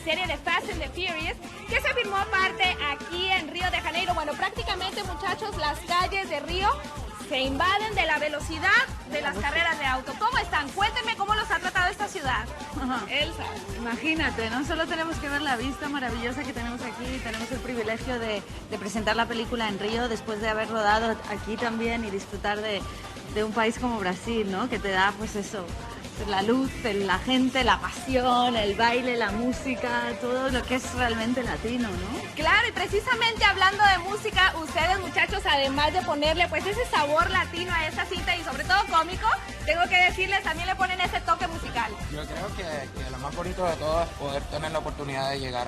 serie de Fast and the Furious, que se filmó parte aquí en Río de Janeiro. Bueno, prácticamente, muchachos, las calles de Río se invaden de la velocidad de las carreras de auto. ¿Cómo están? Cuéntenme cómo los ha tratado esta ciudad. Elsa. Imagínate, no solo tenemos que ver la vista maravillosa que tenemos aquí, tenemos el privilegio de presentar la película en Río después de haber rodado aquí también y disfrutar de un país como Brasil, ¿no? Que te da, pues eso, la luz, la gente, la pasión, el baile, la música, todo lo que es realmente latino, ¿no? Claro, y precisamente hablando de música, ustedes, muchachos, además de ponerle pues ese sabor latino a esta cinta y sobre todo cómico, tengo que decirles, también le ponen ese toque musical. Yo creo que lo más bonito de todo es poder tener la oportunidad de llegar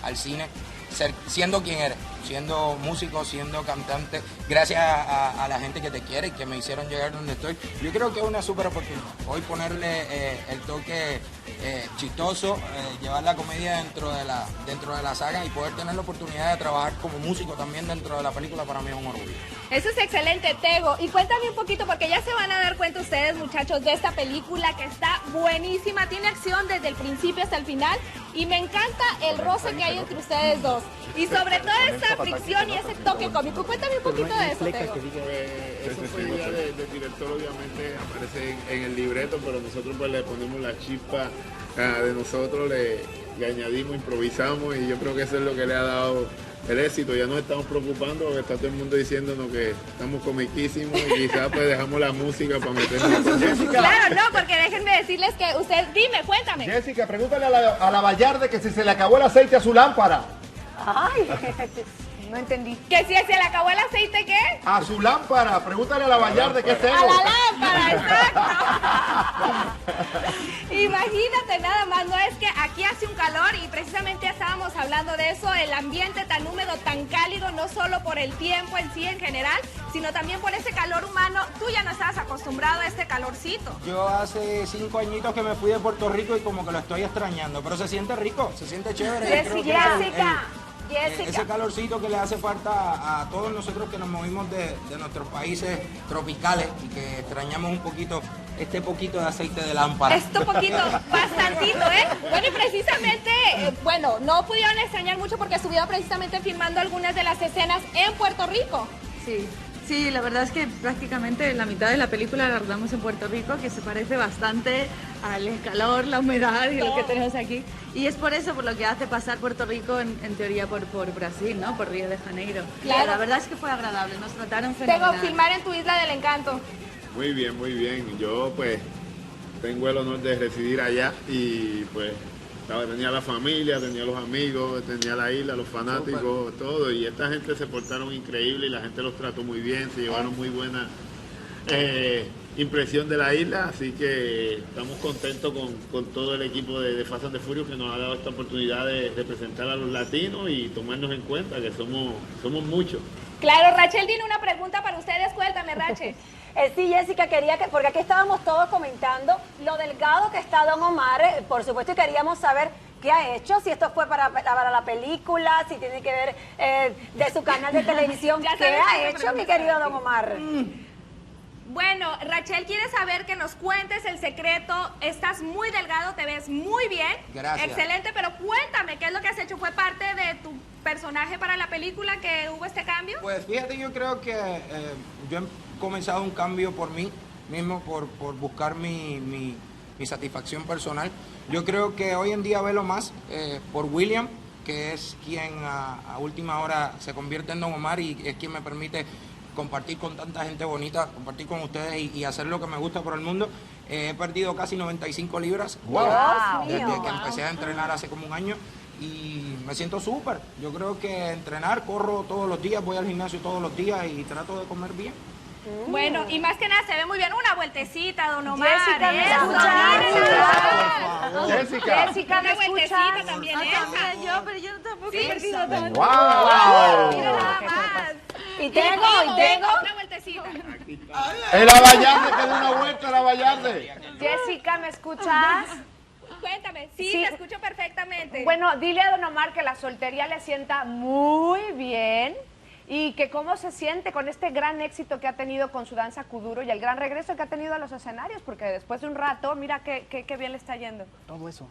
al cine siendo quien eres, siendo músico, siendo cantante, gracias a la gente que te quiere y que me hicieron llegar donde estoy. Yo creo que es una súper oportunidad. Hoy ponerle el toque chistoso, llevar la comedia dentro de la saga y poder tener la oportunidad de trabajar como músico también dentro de la película, para mí es un orgullo. Eso es excelente, Tego. Y cuéntame un poquito, porque ya se van a dar cuenta ustedes, muchachos, de esta película que está buenísima. Tiene acción desde el principio hasta el final y me encanta el roce que hay entre ustedes dos. Y sobre todo esa fricción y ese toque cómico. Cuéntame un poquito de eso, Tego. Eso fue idea del director, obviamente, aparece en el libreto, pero nosotros pues le ponemos la chispa de nosotros, le añadimos, improvisamos y yo creo que eso es lo que le ha dado el éxito. Ya nos estamos preocupando porque está todo el mundo diciéndonos que estamos comiquísimos y quizás pues dejamos la música para meternos. Jessica. Claro, no, porque déjenme decirles que usted, dime, cuéntame. Jessica, pregúntale a la Vallarde que si se le acabó el aceite a su lámpara. Ay, no entendí. Que si se le acabó el aceite, ¿qué? A su lámpara, pregúntale a la Vallarde que es A eso. la lámpara, exacto. Imagínate nada más, no es que aquí hace un calor y precisamente estábamos hablando de eso, el ambiente tan húmedo, tan cálido, no solo por el tiempo en sí en general, sino también por ese calor humano. Tú ya no estabas acostumbrado a este calorcito. Yo hace 5 añiñitos que me fui de Puerto Rico y como que lo estoy extrañando, pero se siente rico, se siente chévere. Yo creo que ese calorcito que le hace falta a todos nosotros que nos movimos de nuestros países tropicales y que extrañamos un poquito este poquito de aceite de lámpara. Esto poquito, bastantito, ¿eh? Bueno, y precisamente, bueno, no pudieron extrañar mucho porque estuvieron precisamente filmando algunas de las escenas en Puerto Rico. Sí, la verdad es que prácticamente la mitad de la película la rodamos en Puerto Rico, que se parece bastante al calor, la humedad y lo que tenemos aquí. Y es por eso por lo que hace pasar Puerto Rico en teoría por Brasil, ¿no? Por Río de Janeiro. Claro. La verdad es que fue agradable, nos trataron fenomenal. Tengo filmar en tu Isla del Encanto. Muy bien, muy bien. Yo pues tengo el honor de residir allá y pues tenía la familia, tenía los amigos, tenía la isla, los fanáticos, todo. Y esta gente se portaron increíble y la gente los trató muy bien, se llevaron muy buena impresión de la isla. Así que estamos contentos con todo el equipo de Fast and the Furious que nos ha dado esta oportunidad de representar a los latinos y tomarnos en cuenta que somos muchos. Claro, Rachel tiene una pregunta para ustedes. Cuéntame, Rachel. Sí, Jessica, porque aquí estábamos todos comentando lo delgado que está Don Omar, por supuesto, y queríamos saber qué ha hecho, si esto fue para la película, si tiene que ver de su canal de televisión. ¿Qué ha hecho, mi querido Don Omar? Bueno, Rachel quiere saber que nos cuentes el secreto. Estás muy delgado, te ves muy bien. Gracias. Excelente, pero cuéntame, ¿qué es lo que has hecho? ¿Fue parte de tu personaje para la película que hubo este cambio? Pues fíjate, yo creo que yo he comenzado un cambio por mí mismo, por buscar mi satisfacción personal. Yo creo que hoy en día velo más por William, que es quien a última hora se convierte en Don Omar y es quien me permite compartir con tanta gente bonita, compartir con ustedes y hacer lo que me gusta por el mundo. He perdido casi 95 libras desde que empecé a entrenar hace como un año y me siento súper. Yo creo que entrenar, corro todos los días, voy al gimnasio todos los días y trato de comer bien. Bueno, y más que nada se ve muy bien. Una vueltecita, Don Omar. Jessica, ¿me escuchas? Jessica, ¿me una vueltecita escuchas? también Yo, pero yo tampoco he perdido tanto. Mira nada más. Y tengo. Una vueltecita. En la Vallarde, que dé una vuelta a la Vallarde. Jessica, ¿me escuchas? Cuéntame, sí, Sí. te escucho perfectamente. Bueno, dile a Don Omar que la soltería le sienta muy bien y que cómo se siente con este gran éxito que ha tenido con su danza kuduro y el gran regreso que ha tenido a los escenarios, porque después de un rato, mira qué bien le está yendo. Todo eso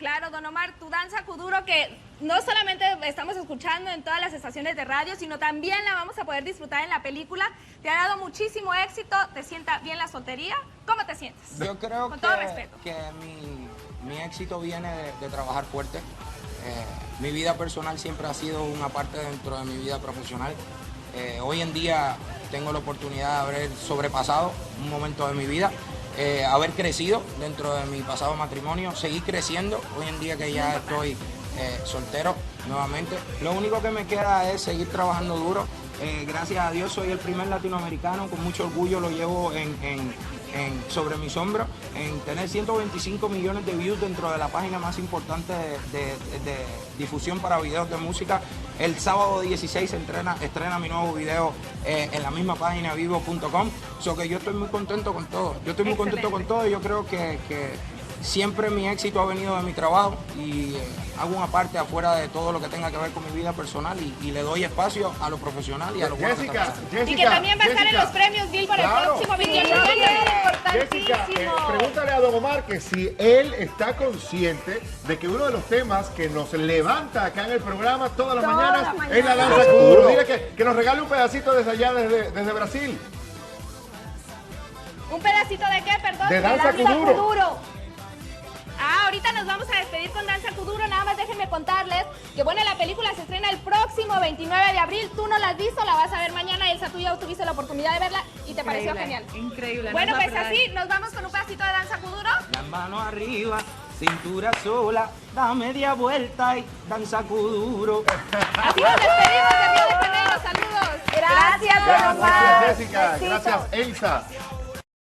Claro, Don Omar, tu danza kuduro que no solamente estamos escuchando en todas las estaciones de radio, sino también la vamos a poder disfrutar en la película. Te ha dado muchísimo éxito, te sienta bien la soltería. ¿Cómo te sientes? Yo creo Con todo respeto. que mi éxito viene de trabajar fuerte. Mi vida personal siempre ha sido una parte dentro de mi vida profesional. Hoy en día tengo la oportunidad de haber sobrepasado un momento de mi vida, haber crecido dentro de mi pasado matrimonio, seguir creciendo. Hoy en día que ya estoy soltero nuevamente, lo único que me queda es seguir trabajando duro. Gracias a Dios soy el primer latinoamericano, con mucho orgullo lo llevo sobre mis hombros, en tener 125 millones de views dentro de la página más importante de difusión para videos de música. El sábado 16 estrena mi nuevo video en la misma página vivo.com. So que yo estoy muy contento con todo. Yo estoy muy contento con todo y yo creo que siempre mi éxito ha venido de mi trabajo y hago una parte afuera de todo lo que tenga que ver con mi vida personal y le doy espacio a lo profesional y a lo bueno que está pasando. Y que también va a estar en los premios Bill para el próximo 28 de enero. Jessica, pregúntale a Don Omar que si él está consciente de que uno de los temas que nos levanta acá en el programa todas las mañanas es la danza kuduro. Dile que nos regale un pedacito desde allá, desde Brasil. ¿Un pedacito de qué, perdón? De danza kuduro. Ahorita nos vamos a despedir con Danza Kuduro. Nada más déjenme contarles que bueno, la película se estrena el próximo 29 de abril. Tú no la has visto, la vas a ver mañana. Elsa, tú ya tuviste la oportunidad de verla y te pareció genial. Increíble. Bueno, pues así nos vamos con un pedacito de Danza Kuduro. Las manos arriba, cintura sola, da media vuelta y danza kuduro. Así nos despedimos de Río de Janeiro. Saludos. Gracias, Don Omar. Gracias, Jessica. Besito. Gracias, Elsa.